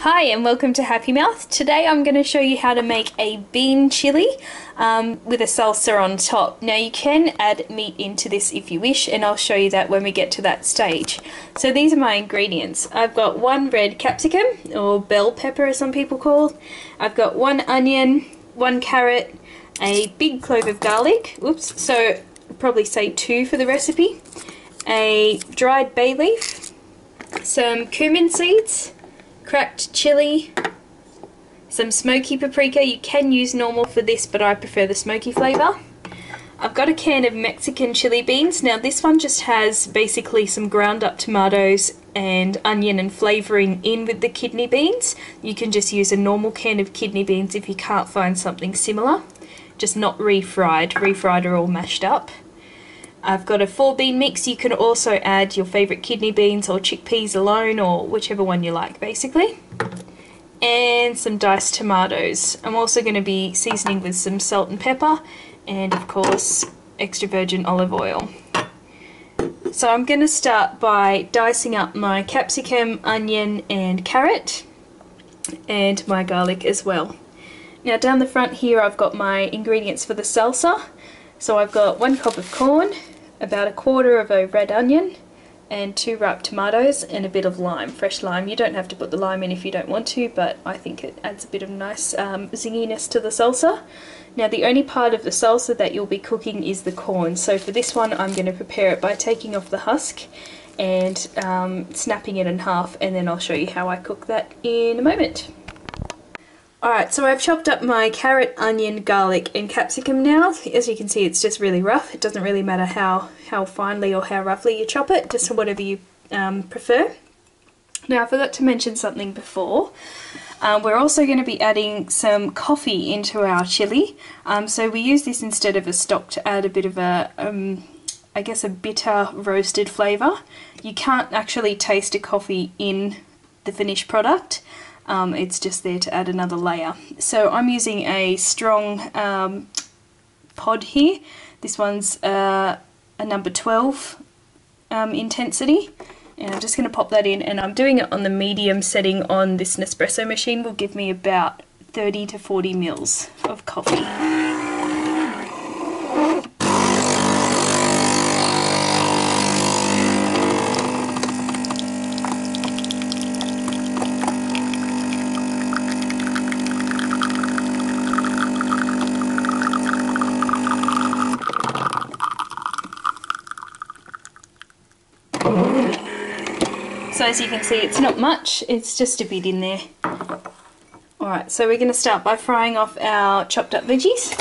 Hi and welcome to Happy Mouth. Today I'm going to show you how to make a bean chili with a salsa on top. Now you can add meat into this if you wish, and I'll show you that when we get to that stage. So these are my ingredients. I've got 1 red capsicum, or bell pepper as some people call. I've got 1 onion, 1 carrot, a big clove of garlic, oops, so I'd probably say 2 for the recipe, a dried bay leaf, some cumin seeds, cracked chili, some smoky paprika. You can use normal for this, but I prefer the smoky flavour. I've got a can of Mexican chili beans. Now this one just has basically some ground up tomatoes and onion and flavouring in with the kidney beans. You can just use a normal can of kidney beans if you can't find something similar. Just not refried. Refried are all mashed up. I've got a 4 bean mix. You can also add your favourite kidney beans or chickpeas alone, or whichever one you like basically. And some diced tomatoes. I'm also going to be seasoning with some salt and pepper, and of course extra virgin olive oil. So I'm going to start by dicing up my capsicum, onion and carrot, and my garlic as well. Now down the front here I've got my ingredients for the salsa. So I've got 1 cup of corn, about 1/4 of a red onion, and 2 ripe tomatoes, and a bit of lime, fresh lime. You don't have to put the lime in if you don't want to, but I think it adds a bit of nice zinginess to the salsa. Now the only part of the salsa that you'll be cooking is the corn, so for this one I'm going to prepare it by taking off the husk and snapping it in half, and then I'll show you how I cook that in a moment. Alright, so I've chopped up my carrot, onion, garlic and capsicum now. As you can see, it's just really rough. It doesn't really matter how finely or how roughly you chop it, just whatever you prefer. Now I forgot to mention something before. We're also going to be adding some coffee into our chili. So we use this instead of a stock to add a bit of a, I guess a bitter roasted flavour. You can't actually taste a coffee in the finished product. It's just there to add another layer. So I'm using a strong pod here. This one's a number 12 intensity, and I'm just going to pop that in, and I'm doing it on the medium setting on this Nespresso machine. Will give me about 30 to 40 mils of coffee. So as you can see, it's not much, it's just a bit in there. Alright, so we're going to start by frying off our chopped up veggies.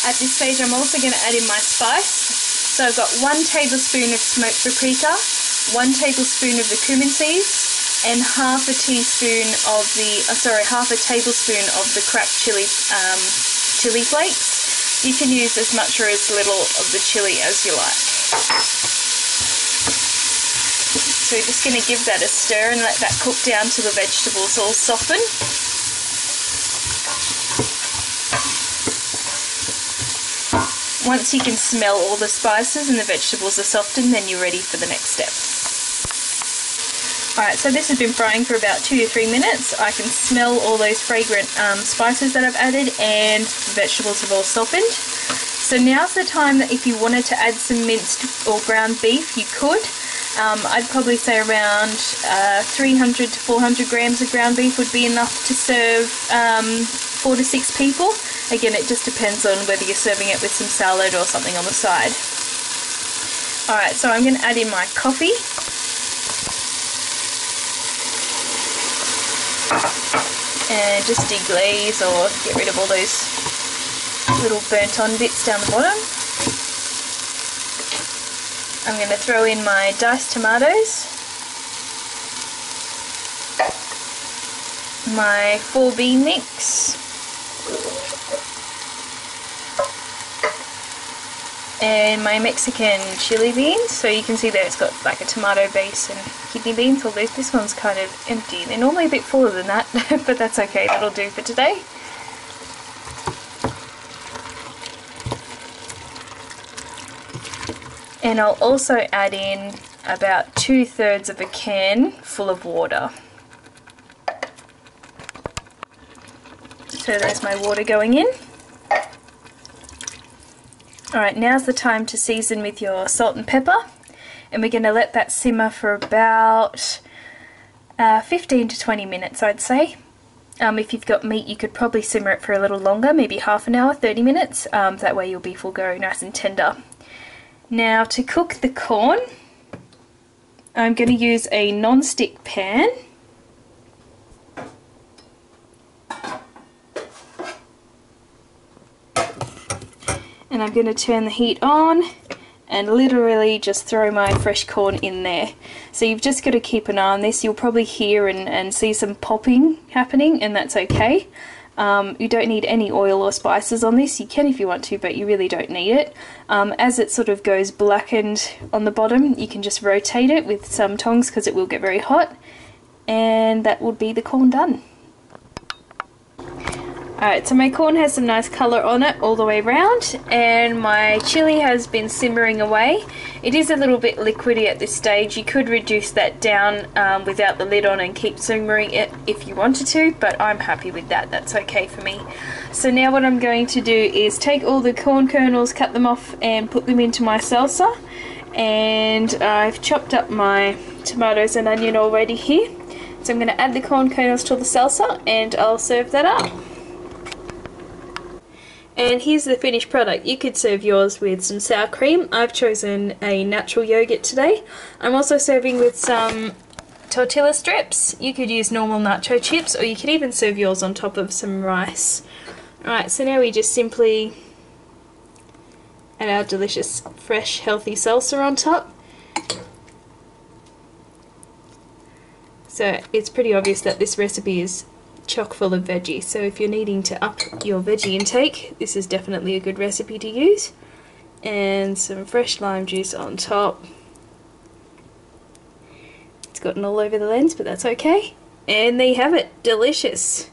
At this stage I'm also going to add in my spice. So I've got 1 tablespoon of smoked paprika, 1 tablespoon of the cumin seeds, and half a tablespoon of the cracked chili flakes. You can use as much or as little of the chili as you like. So we're just going to give that a stir and let that cook down till the vegetables all soften. Once you can smell all the spices and the vegetables are softened, then you're ready for the next step. Alright, so this has been frying for about 2 to 3 minutes. I can smell all those fragrant spices that I've added, and the vegetables have all softened. So now's the time that if you wanted to add some minced or ground beef, you could. I'd probably say around 300 to 400 grams of ground beef would be enough to serve 4 to 6 people. Again, it just depends on whether you're serving it with some salad or something on the side. Alright, so I'm going to add in my coffee. And just deglaze or get rid of all those little burnt on bits down the bottom. I'm going to throw in my diced tomatoes, my 4 bean mix, and my Mexican chili beans. So you can see there it's got like a tomato base and kidney beans, although this one's kind of empty. They're normally a bit fuller than that, but that's okay, that'll do for today. And I'll also add in about 2/3 of a can full of water. So there's my water going in. Alright, now's the time to season with your salt and pepper, and we're going to let that simmer for about 15 to 20 minutes, I'd say. If you've got meat, you could probably simmer it for a little longer, maybe half an hour, 30 minutes. That way your beef will go nice and tender. Now to cook the corn, I'm going to use a non-stick pan. And I'm going to turn the heat on and literally just throw my fresh corn in there. So you've just got to keep an eye on this. You'll probably hear and see some popping happening, and that's okay. You don't need any oil or spices on this. You can if you want to, but you really don't need it. As it sort of goes blackened on the bottom, you can just rotate it with some tongs because it will get very hot. And that would be the corn done. Alright, so my corn has some nice colour on it all the way around, and my chilli has been simmering away. It is a little bit liquidy at this stage. You could reduce that down without the lid on and keep simmering it if you wanted to, but I'm happy with that. That's okay for me. So now what I'm going to do is take all the corn kernels, cut them off and put them into my salsa. And I've chopped up my tomatoes and onion already here. So I'm going to add the corn kernels to the salsa and I'll serve that up. And here's the finished product. You could serve yours with some sour cream. I've chosen a natural yogurt today. I'm also serving with some tortilla strips. You could use normal nacho chips, or you could even serve yours on top of some rice. Alright, so now we just simply add our delicious, fresh, healthy salsa on top. So it's pretty obvious that this recipe is chock full of veggie, so if you're needing to up your veggie intake, this is definitely a good recipe to use. And some fresh lime juice on top. It's gotten all over the lens, but that's okay. And there you have it, delicious.